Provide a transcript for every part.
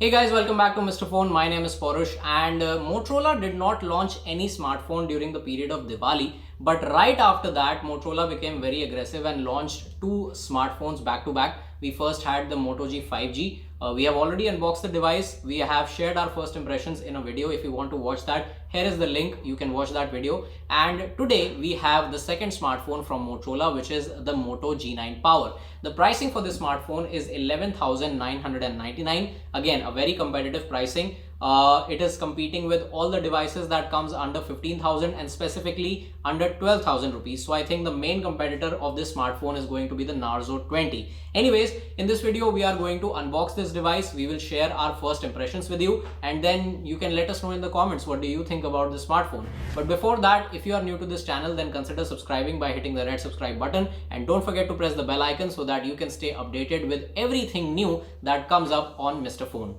Hey guys, welcome back to Mr. Phone. My name is Paurush and Motorola did not launch any smartphone during the period of Diwali, but right after that Motorola became very aggressive and launched two smartphones back to back. We first had the Moto G 5G. We have already unboxed the device. We have shared our first impressions in a video. If you want to watch that, here is the link. You can watch that video. And today we have the second smartphone from Motorola, which is the Moto G9 Power. The pricing for this smartphone is 11,999. Again, a very competitive pricing. It is competing with all the devices that comes under 15,000 and specifically under 12,000 rupees. So I think the main competitor of this smartphone is going to be the Narzo 20. Anyways, in this video, we are going to unbox this device. We will share our first impressions with you and then you can let us know in the comments what do you think about the smartphone. But before that, if you are new to this channel, then consider subscribing by hitting the red subscribe button and don't forget to press the bell icon so that you can stay updated with everything new that comes up on Mr. Phone.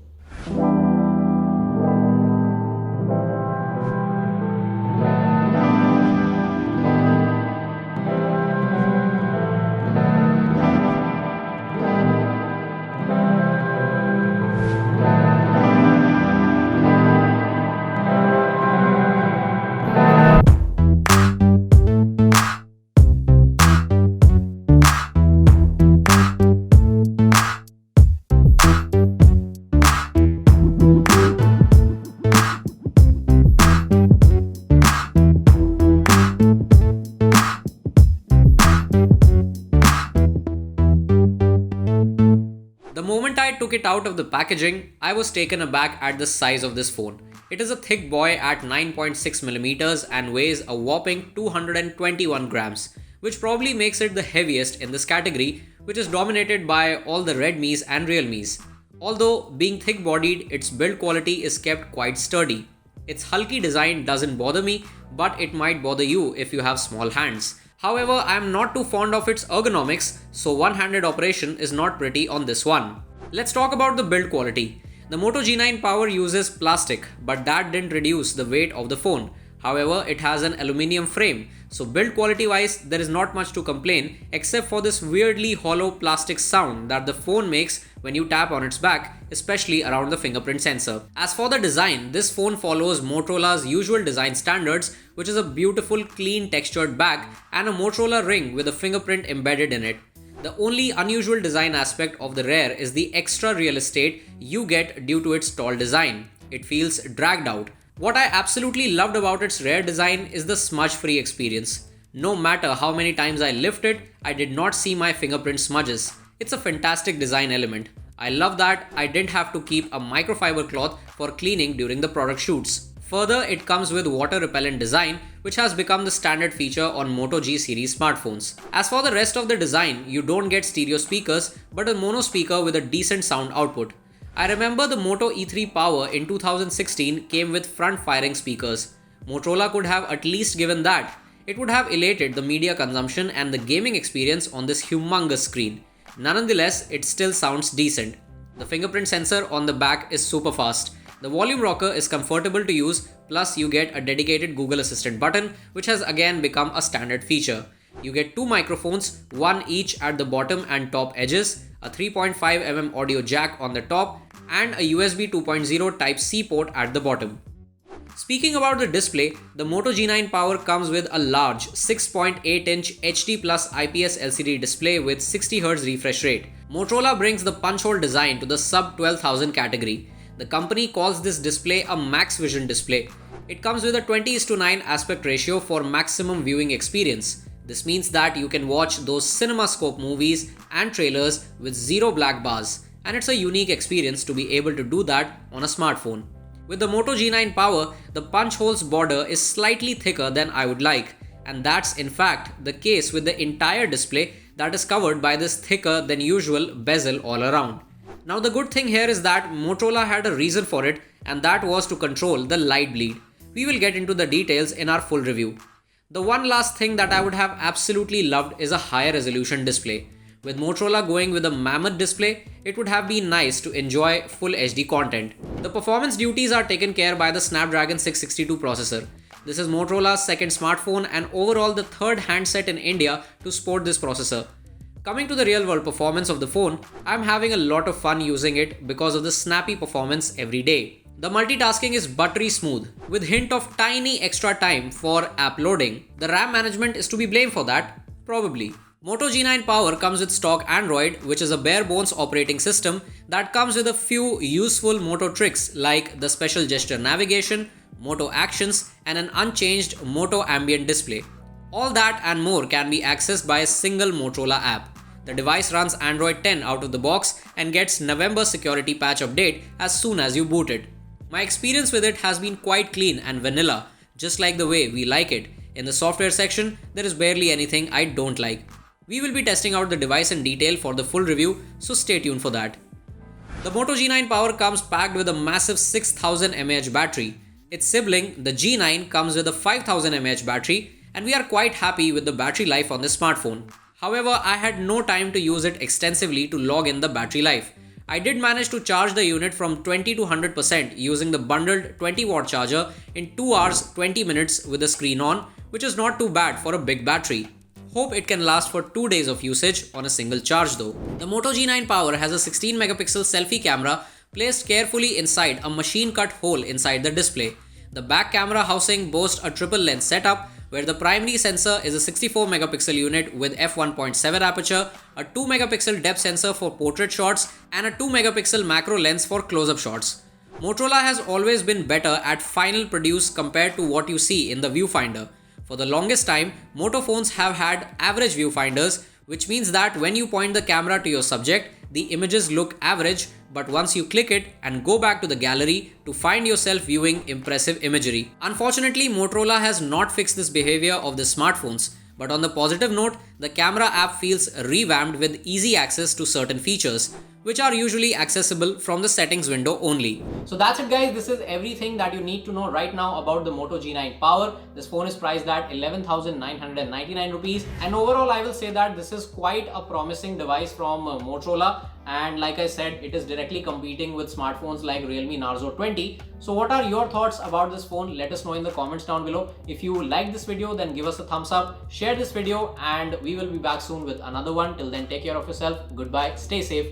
The moment I took it out of the packaging, I was taken aback at the size of this phone. It is a thick boy at 9.6mm and weighs a whopping 221 grams, which probably makes it the heaviest in this category, which is dominated by all the Redmis and Realmes. Although being thick-bodied, its build quality is kept quite sturdy. Its hulky design doesn't bother me, but it might bother you if you have small hands. However, I am not too fond of its ergonomics, so one-handed operation is not pretty on this one. Let's talk about the build quality. The Moto G9 Power uses plastic, but that didn't reduce the weight of the phone. However, it has an aluminium frame, so build quality wise there is not much to complain except for this weirdly hollow plastic sound that the phone makes when you tap on its back, especially around the fingerprint sensor. As for the design, this phone follows Motorola's usual design standards, which is a beautiful clean textured back and a Motorola ring with a fingerprint embedded in it. The only unusual design aspect of the rear is the extra real estate you get due to its tall design. It feels dragged out. What I absolutely loved about its rear design is the smudge-free experience. No matter how many times I lift it, I did not see my fingerprint smudges. It's a fantastic design element. I love that I didn't have to keep a microfiber cloth for cleaning during the product shoots. Further, it comes with water-repellent design, which has become the standard feature on Moto G series smartphones. As for the rest of the design, you don't get stereo speakers, but a mono speaker with a decent sound output. I remember the Moto E3 Power in 2016 came with front-firing speakers. Motorola could have at least given that. It would have elated the media consumption and the gaming experience on this humongous screen. Nonetheless, it still sounds decent. The fingerprint sensor on the back is super fast. The volume rocker is comfortable to use, plus you get a dedicated Google Assistant button, which has again become a standard feature. You get two microphones, one each at the bottom and top edges, a 3.5mm audio jack on the top, and a USB 2.0 Type-C port at the bottom. Speaking about the display, the Moto G9 Power comes with a large 6.8-inch HD Plus IPS LCD display with 60Hz refresh rate. Motorola brings the punch-hole design to the sub-12,000 category. The company calls this display a Max Vision display. It comes with a 20:9 aspect ratio for maximum viewing experience. This means that you can watch those CinemaScope movies and trailers with zero black bars, and it's a unique experience to be able to do that on a smartphone. With the Moto G9 Power, the punch hole's border is slightly thicker than I would like, and that's in fact the case with the entire display that is covered by this thicker than usual bezel all around. Now the good thing here is that Motorola had a reason for it, and that was to control the light bleed. We will get into the details in our full review. The one last thing that I would have absolutely loved is a higher resolution display. With Motorola going with a mammoth display, it would have been nice to enjoy full HD content. The performance duties are taken care by the Snapdragon 662 processor. This is Motorola's second smartphone and overall the third handset in India to sport this processor. Coming to the real world performance of the phone, I'm having a lot of fun using it because of the snappy performance every day. The multitasking is buttery smooth, with hint of tiny extra time for app loading. The RAM management is to be blamed for that? Probably. Moto G9 Power comes with stock Android, which is a bare bones operating system that comes with a few useful Moto tricks like the special gesture navigation, Moto Actions, and an unchanged Moto Ambient display. All that and more can be accessed by a single Motorola app. The device runs Android 10 out of the box and gets November security patch update as soon as you boot it. My experience with it has been quite clean and vanilla, just like the way we like it. In the software section, there is barely anything I don't like. We will be testing out the device in detail for the full review, so stay tuned for that. The Moto G9 Power comes packed with a massive 6000 mAh battery. Its sibling, the G9, comes with a 5000 mAh battery, and we are quite happy with the battery life on this smartphone. However, I had no time to use it extensively to log in the battery life. I did manage to charge the unit from 20 to 100% using the bundled 20 watt charger in 2 hours 20 minutes with the screen on, which is not too bad for a big battery. Hope it can last for 2 days of usage on a single charge though. The Moto G9 Power has a 16 megapixel selfie camera placed carefully inside a machine cut hole inside the display. The back camera housing boasts a triple lens setup where the primary sensor is a 64 megapixel unit with f1.7 aperture, a 2 megapixel depth sensor for portrait shots, and a 2 megapixel macro lens for close-up shots. Motorola has always been better at final produce compared to what you see in the viewfinder. For the longest time, Moto phones have had average viewfinders, which means that when you point the camera to your subject, the images look average, but once you click it and go back to the gallery to find yourself viewing impressive imagery. Unfortunately, Motorola has not fixed this behavior of the smartphones, but on the positive note, the camera app feels revamped with easy access to certain features, which are usually accessible from the settings window only. So that's it guys, this is everything that you need to know right now about the Moto G9 Power. This phone is priced at 11,999 rupees, and overall I will say that this is quite a promising device from Motorola, and like I said, it is directly competing with smartphones like Realme Narzo 20. So what are your thoughts about this phone? Let us know in the comments down below. If you like this video, then give us a thumbs up, share this video, and we will be back soon with another one. Till then, take care of yourself, goodbye, stay safe.